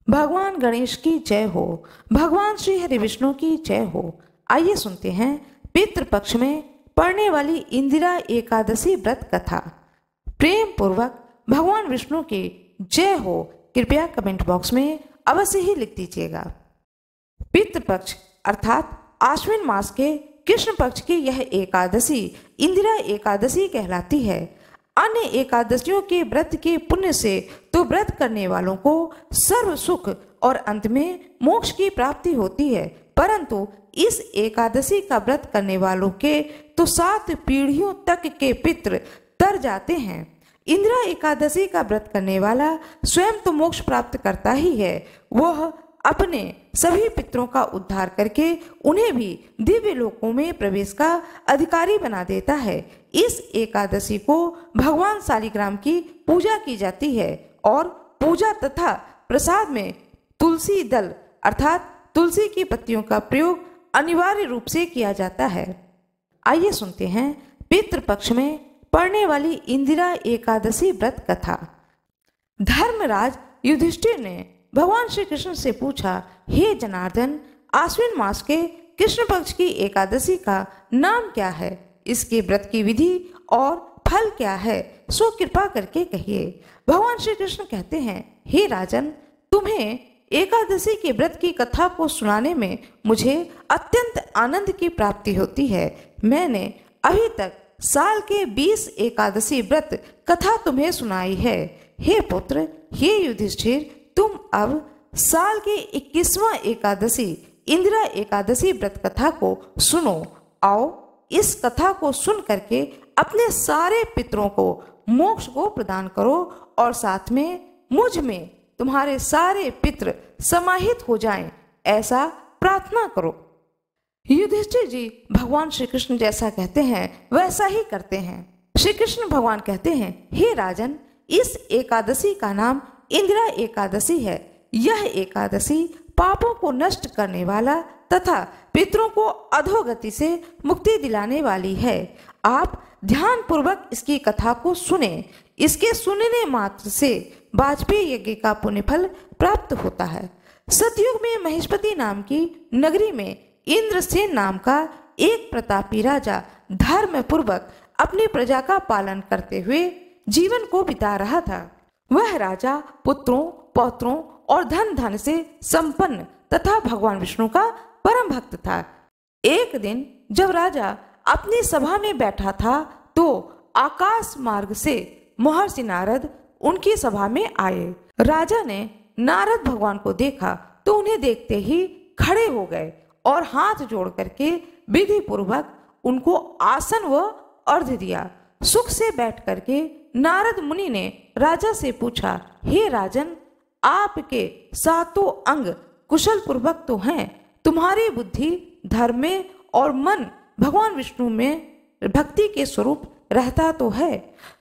भगवान गणेश की जय हो, भगवान श्री हरि विष्णु की जय हो। आइए सुनते हैं पितृपक्ष में पढ़ने वाली इंदिरा एकादशी व्रत कथा। प्रेम पूर्वक भगवान विष्णु की जय हो कृपया कमेंट बॉक्स में अवश्य ही लिख दीजिएगा। पितृपक्ष अर्थात आश्विन मास के कृष्ण पक्ष की यह एकादशी इंदिरा एकादशी कहलाती है। अन्य एकादशियों के व्रत के पुण्य से तो व्रत करने वालों को सर्व सुख और अंत में मोक्ष की प्राप्ति होती है, परंतु इस एकादशी का व्रत करने वालों के तो 7 पीढ़ियों तक के पितृ तर जाते हैं। इंदिरा एकादशी का व्रत करने वाला स्वयं तो मोक्ष प्राप्त करता ही है, वह अपने सभी पितरों का उद्धार करके उन्हें भी दिव्य लोकों में प्रवेश का अधिकारी बना देता है। इस एकादशी को भगवान शालिग्राम की पूजा की जाती है और पूजा तथा प्रसाद में तुलसी दल अर्थात तुलसी की पत्तियों का प्रयोग अनिवार्य रूप से किया जाता है। आइए सुनते हैं पितृपक्ष में पढ़ने वाली इंदिरा एकादशी व्रत कथा। धर्मराज युधिष्ठिर ने भगवान श्री कृष्ण से पूछा, हे जनार्दन, आश्विन मास के कृष्ण पक्ष की एकादशी का नाम क्या है? इसके व्रत की विधि और फल क्या है? सो कृपा करके कहिए। भगवान श्री कृष्ण कहते हैं, हे राजन, तुम्हें एकादशी के व्रत की कथा को सुनाने में मुझे अत्यंत आनंद की प्राप्ति होती है। मैंने अभी तक साल के 20 एकादशी व्रत कथा तुम्हें सुनाई है। हे पुत्र, हे युधिष्ठिर, तुम अब साल के 21वां एकादशी इंदिरा एकादशी व्रत कथा को सुनो। आओ इस कथा को सुन करके अपने सारे पितरों को मोक्ष को प्रदान करो और साथ में मुझ में तुम्हारे सारे पितृ समाहित हो जाएं, ऐसा प्रार्थना करो। युधिष्ठिर जी भगवान श्री कृष्ण जैसा कहते हैं वैसा ही करते हैं। श्री कृष्ण भगवान कहते हैं, हे राजन, इस एकादशी का नाम इंदिरा एकादशी है। यह एकादशी पापों को नष्ट करने वाला तथा पितरों को अधोगति से मुक्ति दिलाने वाली है। आप ध्यान पूर्वक इसकी कथा को सुने। इसके सुनने मात्र से वाजपेयी यज्ञ का पुण्य फल प्राप्त होता है। सतयुग में महेशपति नाम की नगरी में इंद्रसेन नाम का एक प्रतापी राजा धर्म पूर्वक अपनी प्रजा का पालन करते हुए जीवन को बिता रहा था। वह राजा पुत्रों, पौत्रों और धन से संपन्न तथा भगवान विष्णु का परम भक्त था। एक दिन जब राजा अपनी सभा में बैठा था तो आकाश मार्ग से महर्षि नारद उनकी सभा में आए। राजा ने नारद भगवान को देखा तो उन्हें देखते ही खड़े हो गए और हाथ जोड़ करके विधि पूर्वक उनको आसन व अर्घ्य दिया। सुख से बैठ करके नारद मुनि ने राजा से पूछा, हे राजन, आपके 7 अंग कुशल पूर्वक तो हैं, तुम्हारी बुद्धि धर्म में और मन भगवान विष्णु में भक्ति के स्वरूप रहता तो है।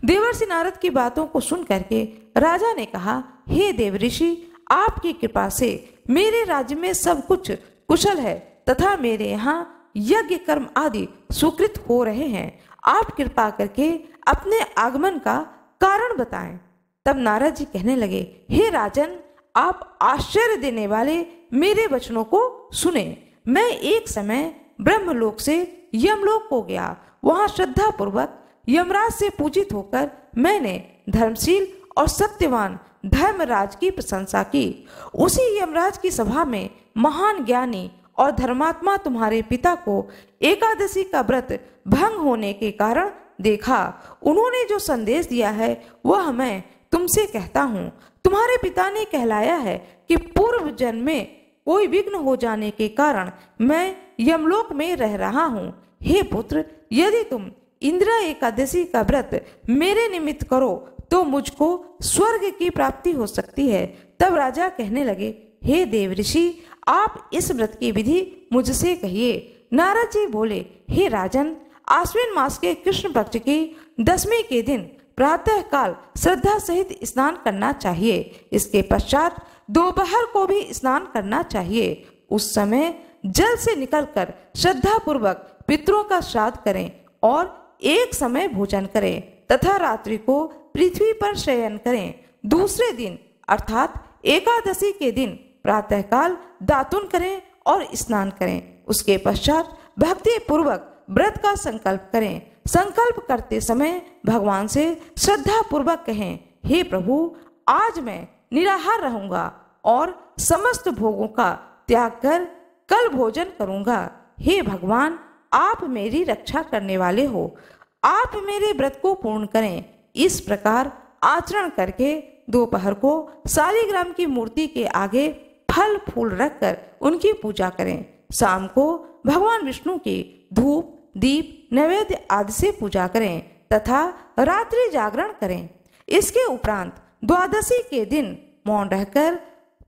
देवर्षि नारद की बातों को सुन करके राजा ने कहा, हे देवऋषि, आपकी कृपा से मेरे राज्य में सब कुछ कुशल है तथा मेरे यहाँ यज्ञ कर्म आदि सुकृत हो रहे हैं। आप कृपा करके अपने आगमन का कारण बताएं। तब नारद जी कहने लगे, हे राजन, आप आश्चर्य देने वाले मेरे वचनों को सुने। मैं एक समय ब्रह्मलोक से यमलोक को गया। वहां श्रद्धा पूर्वक यमराज से पूजित होकर मैंने धर्मशील और सत्यवान धर्मराज की प्रशंसा की। उसी यमराज की सभा में महान ज्ञानी और धर्मात्मा तुम्हारे पिता को एकादशी का व्रत भंग होने के कारण देखा। उन्होंने जो संदेश दिया है वह मैं तुमसे कहता हूँ। तुम्हारे पिता ने कहलाया है कि पूर्व जन्म में कोई विघ्न हो जाने के कारण मैं यमलोक में रह रहा हूँ। हे पुत्र, यदि तुम इंदिरा एकादशी का व्रत मेरे निमित्त करो तो मुझको स्वर्ग की प्राप्ति हो सकती है। तब राजा कहने लगे, हे देवऋषि, आप इस व्रत की विधि मुझसे कहिए। नारद जी बोले, हे राजन, आश्विन मास के कृष्ण पक्ष की 10वीं के दिन प्रातः काल श्रद्धा सहित स्नान करना चाहिए। इसके पश्चात दोपहर को भी स्नान करना चाहिए। उस समय जल से निकलकर श्रद्धा पूर्वक पितरों का श्राद्ध करें और एक समय भोजन करें तथा रात्रि को पृथ्वी पर शयन करें। दूसरे दिन अर्थात एकादशी के दिन प्रातःकाल दातुन करें और स्नान करें। उसके पश्चात भक्ति पूर्वक व्रत का संकल्प करें। संकल्प करते समय भगवान से श्रद्धा पूर्वक कहें, हे प्रभु, आज मैं निराहार रहूंगा और समस्त भोगों का त्याग कर कल भोजन करूंगा। हे भगवान, आप मेरी रक्षा करने वाले हो, आप मेरे व्रत को पूर्ण करें। इस प्रकार आचरण करके दोपहर को शालिग्राम की मूर्ति के आगे फल फूल रखकर उनकी पूजा करें। शाम को भगवान विष्णु की धूप दीप नैवेद्य आदि से पूजा करें तथा रात्रि जागरण करें। इसके उपरांत द्वादशी के दिन मौन रहकर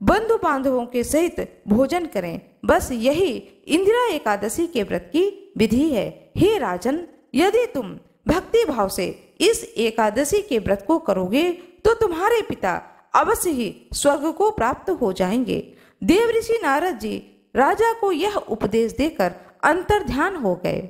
बंधु बांधवों के सहित भोजन करें। बस यही इंदिरा एकादशी के व्रत की विधि है। हे राजन, यदि तुम भक्ति भाव से इस एकादशी के व्रत को करोगे तो तुम्हारे पिता अवश्य ही स्वर्ग को प्राप्त हो जाएंगे। देवऋषि नारद जी राजा को यह उपदेश देकर अंतर्ध्यान हो गए।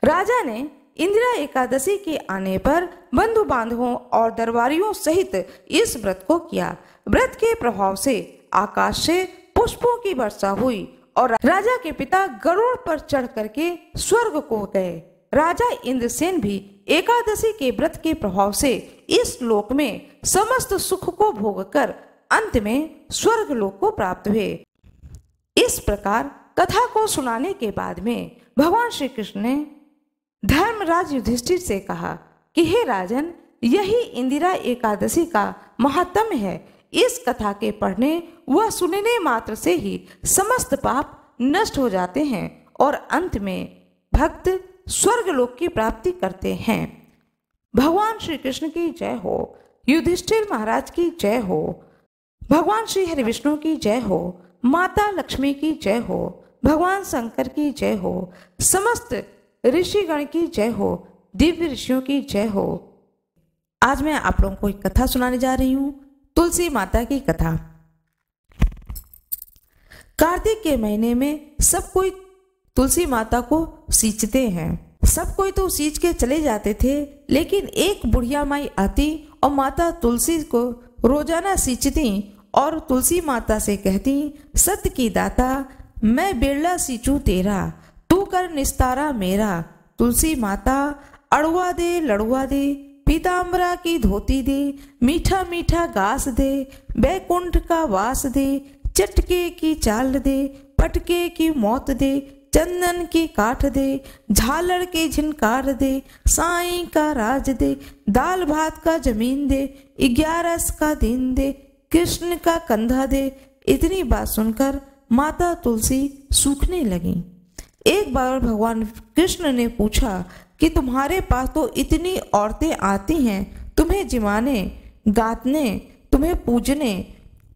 राजा ने इंदिरा एकादशी के आने पर बंधु बांधवों और दरबारियों सहित इस व्रत को किया। व्रत के प्रभाव से आकाश से पुष्पों की वर्षा हुई और राजा के पिता गरुड़ पर चढ़ करके स्वर्ग को गए। राजा इंद्रसेन भी एकादशी के व्रत के प्रभाव से इस लोक में समस्त सुख को भोगकर अंत में स्वर्ग लोक को प्राप्त हुए। इस प्रकार कथा को सुनाने के बाद में भगवान श्री कृष्ण ने धर्मराज युधिष्ठिर से कहा कि हे राजन, यही इंदिरा एकादशी का महात्म्य है। इस कथा के पढ़ने व सुनने मात्र से ही समस्त पाप नष्ट हो जाते हैं और अंत में भक्त स्वर्ग लोक की प्राप्ति करते हैं। भगवान श्री कृष्ण की जय हो, युधिष्ठिर महाराज की जय हो, भगवान श्री हरि विष्णु की जय हो, माता लक्ष्मी की जय हो, भगवान शंकर की जय हो, समस्त ऋषिगण की जय हो, दिव्य ऋषियों की जय हो। आज मैं आप लोगों को एक कथा सुनाने जा रही हूँ, तुलसी माता की कथा। कार्तिक के महीने में सब कोई तुलसी माता को सींचते हैं। सब कोई तो सींच के चले जाते थे, लेकिन एक बुढ़िया माई आती और माता तुलसी को रोजाना सींचती और तुलसी माता से कहती, सत्य की दाता, मैं बिरला सींचू तेरा, तू कर निस्तारा मेरा। तुलसी माता अड़ुआ दे लड़ुआ दे, पीताम्बरा की धोती दे, मीठा मीठा घास दे, बैकुंठ का वास दे, चटके की चाल दे, पटके की मौत दे, चंदन की काठ दे, झालर के झिनकार दे, साईं का राज दे, दाल भात का जमीन दे, 11 का दिन दे, कृष्ण का कंधा दे। इतनी बात सुनकर माता तुलसी सूखने लगी। एक बार भगवान कृष्ण ने पूछा कि तुम्हारे पास तो इतनी औरतें आती हैं तुम्हें जिमाने, गातने, तुम्हें पूजने,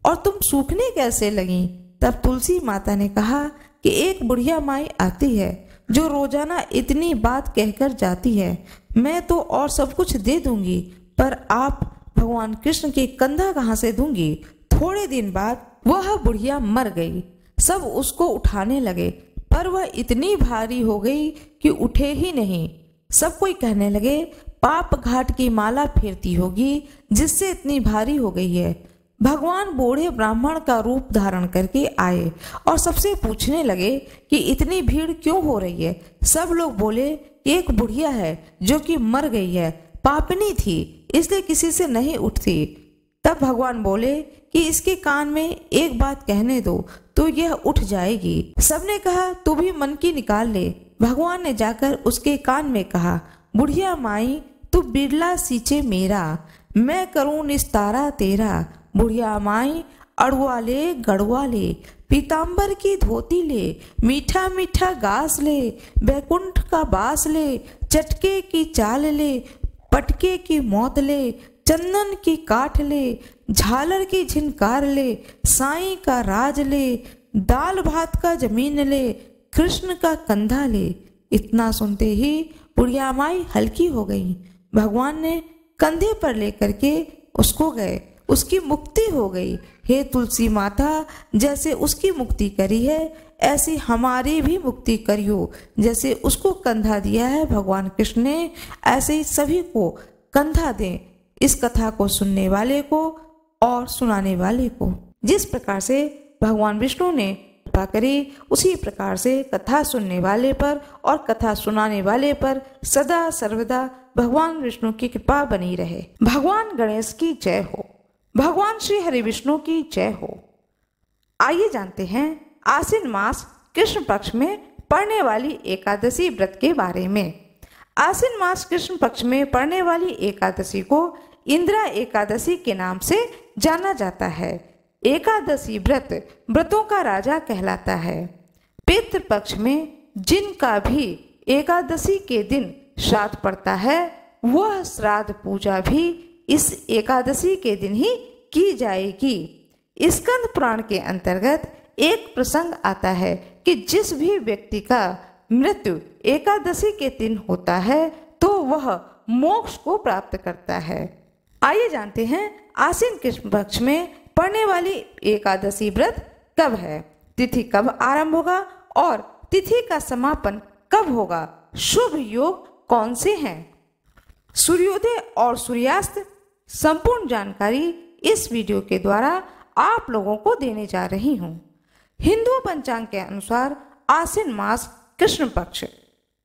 और तुम सूखने कैसे लगी? तब तुलसी माता ने कहा कि एक बुढ़िया माई आती है जो रोजाना इतनी बात कहकर जाती है। मैं तो और सब कुछ दे दूंगी, पर आप भगवान कृष्ण के कंधा कहाँ से दूंगी? थोड़े दिन बाद वह बुढ़िया मर गई। सब उसको उठाने लगे, पर वह इतनी भारी हो गई कि उठे ही नहीं। सब कोई कहने लगे, पाप घाट की माला फेरती होगी जिससे इतनी भारी हो गई है। भगवान बूढ़े ब्राह्मण का रूप धारण करके आए और सबसे पूछने लगे कि इतनी भीड़ क्यों हो रही है। सब लोग बोले, एक बुढ़िया है जो कि मर गई है, पापनी थी, इसलिए किसी से नहीं उठती। तब भगवान बोले कि इसके कान में एक बात कहने दो तो यह उठ जाएगी। सबने कहा, तू भी मन की निकाल ले। भगवान ने जाकर उसके कान में कहा, बुढ़िया माई, तू बिरला सींचे मेरा, मैं करूं निस्तारा तेरा। बुढ़िया माई अड़ुआ ले गड़ुआ ले, पीताम्बर की धोती ले, मीठा मीठा घास ले, बैकुंठ का बास ले, चटके की चाल ले, पटके की मौत ले, चंदन की काठ ले, झालर की झिनकार ले, साईं का राज ले, दाल भात का जमीन ले, कृष्ण का कंधा ले। इतना सुनते ही बुढ़िया माई हल्की हो गई। भगवान ने कंधे पर लेकर के उसको गए, उसकी मुक्ति हो गई। हे तुलसी माता, जैसे उसकी मुक्ति करी है ऐसी हमारी भी मुक्ति करियो। जैसे उसको कंधा दिया है भगवान कृष्ण ने, ऐसे ही सभी को कंधा दें, इस कथा को सुनने वाले को और सुनाने वाले को। जिस प्रकार से भगवान विष्णु ने कृपा करी, उसी प्रकार से कथा सुनने वाले पर और कथा सुनाने वाले पर सदा सर्वदा भगवान विष्णु की कृपा बनी रहे। भगवान गणेश की जय हो। भगवान श्री हरि विष्णु की जय हो। आइए जानते हैं आश्विन मास कृष्ण पक्ष में पड़ने वाली एकादशी व्रत के बारे में। आश्विन मास कृष्ण पक्ष में पड़ने वाली एकादशी को इंदिरा एकादशी के नाम से जाना जाता है। एकादशी व्रत व्रतों का राजा कहलाता है। पितृ पक्ष में जिनका भी एकादशी के दिन श्राद्ध पड़ता है, वह श्राद्ध पूजा भी इस एकादशी के दिन ही की जाएगी। स्कंद पुराण के अंतर्गत एक प्रसंग आता है कि जिस भी व्यक्ति का मृत्यु एकादशी के दिन होता है तो वह मोक्ष को प्राप्त करता है। आइए जानते हैं आश्विन कृष्ण पक्ष में पड़ने वाली एकादशी व्रत कब है, तिथि कब आरंभ होगा और तिथि का समापन कब होगा, शुभ योग कौन से हैं। सूर्योदय और सूर्यास्त संपूर्ण जानकारी इस वीडियो के द्वारा आप लोगों को देने जा रही हूँ। हिंदू पंचांग के अनुसार आश्विन मास कृष्ण पक्ष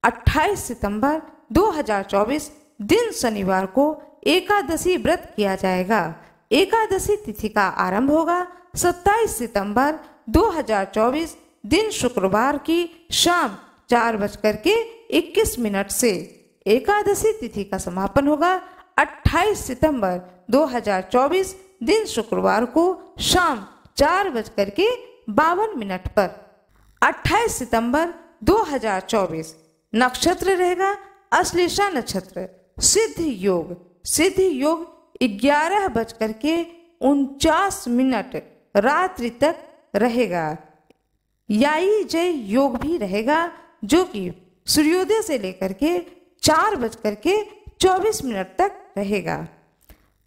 28 सितंबर 2024 दिन शनिवार को एकादशी व्रत किया जाएगा। एकादशी तिथि का आरंभ होगा 27 सितंबर 2024 दिन शुक्रवार की शाम 4:21 से। एकादशी तिथि का समापन होगा 28 सितंबर 2024 दिन शुक्रवार को शाम 4:52 पर। 28 सितंबर 2024 नक्षत्र रहेगा अश्लेषा नक्षत्र। सिद्ध योग 11:49 रात्रि तक रहेगा। याई जय योग भी रहेगा जो कि सूर्योदय से लेकर के 4:24 तक रहेगा।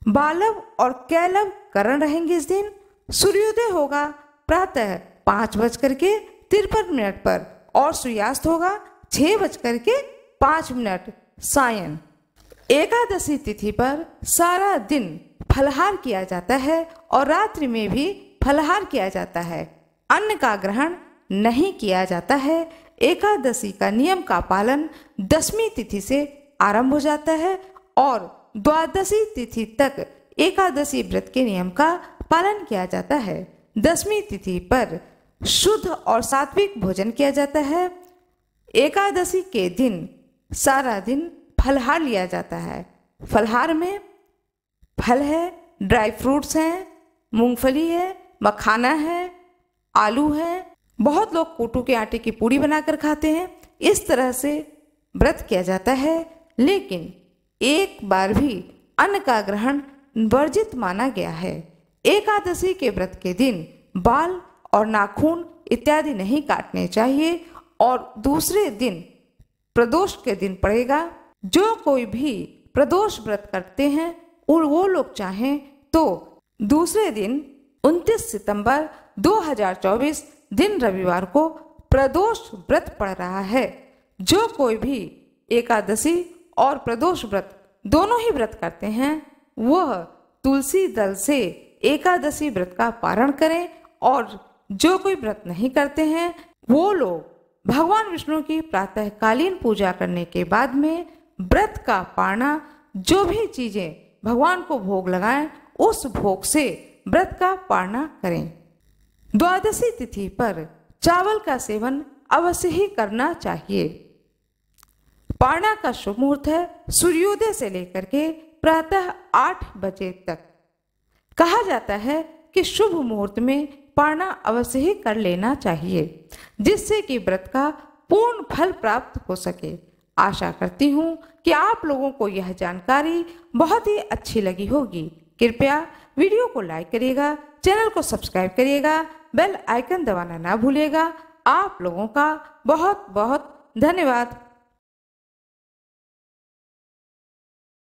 बालव और कैलव करण रहेंगे इस दिन। सूर्योदय होगा प्रातः 5:53 पर और सूर्यास्त होगा 6:05 सायं। एकादशी तिथि पर सारा दिन फलहार किया जाता है और रात्रि में भी फलहार किया जाता है। अन्न का ग्रहण नहीं किया जाता है। एकादशी का नियम का पालन 10वीं तिथि से आरंभ हो जाता है और द्वादशी तिथि तक एकादशी व्रत के नियम का पालन किया जाता है। 10वीं तिथि पर शुद्ध और सात्विक भोजन किया जाता है। एकादशी के दिन सारा दिन फलहार लिया जाता है। फलहार में फल है, ड्राई फ्रूट्स हैं, मूंगफली है, मखाना है, आलू है। बहुत लोग कोटू के आटे की पूड़ी बनाकर खाते हैं। इस तरह से व्रत किया जाता है, लेकिन एक बार भी अन्न का ग्रहण वर्जित माना गया है। एकादशी के व्रत के दिन बाल और नाखून इत्यादि नहीं काटने चाहिए और दूसरे दिन प्रदोष के दिन पड़ेगा। जो कोई भी प्रदोष व्रत करते हैं और वो लोग चाहें तो दूसरे दिन 29 सितंबर 2024 दिन रविवार को प्रदोष व्रत पड़ रहा है। जो कोई भी एकादशी और प्रदोष व्रत दोनों ही व्रत करते हैं वह तुलसी दल से एकादशी व्रत का पारण करें और जो कोई व्रत नहीं करते हैं वो लोग भगवान विष्णु की प्रातःकालीन पूजा करने के बाद में व्रत का पारना, जो भी चीजें भगवान को भोग लगाएं उस भोग से व्रत का पारना करें। द्वादशी तिथि पर चावल का सेवन अवश्य ही करना चाहिए। पारना का शुभ मुहूर्त है सूर्योदय से लेकर के प्रातः 8 बजे तक। कहा जाता है कि शुभ मुहूर्त में पारना अवश्य ही कर लेना चाहिए, जिससे कि व्रत का पूर्ण फल प्राप्त हो सके। आशा करती हूँ कि आप लोगों को यह जानकारी बहुत ही अच्छी लगी होगी। कृपया वीडियो को लाइक करिएगा, चैनल को सब्सक्राइब करिएगा, बेल आइकन दबाना ना भूलिएगा। आप लोगों का बहुत बहुत धन्यवाद।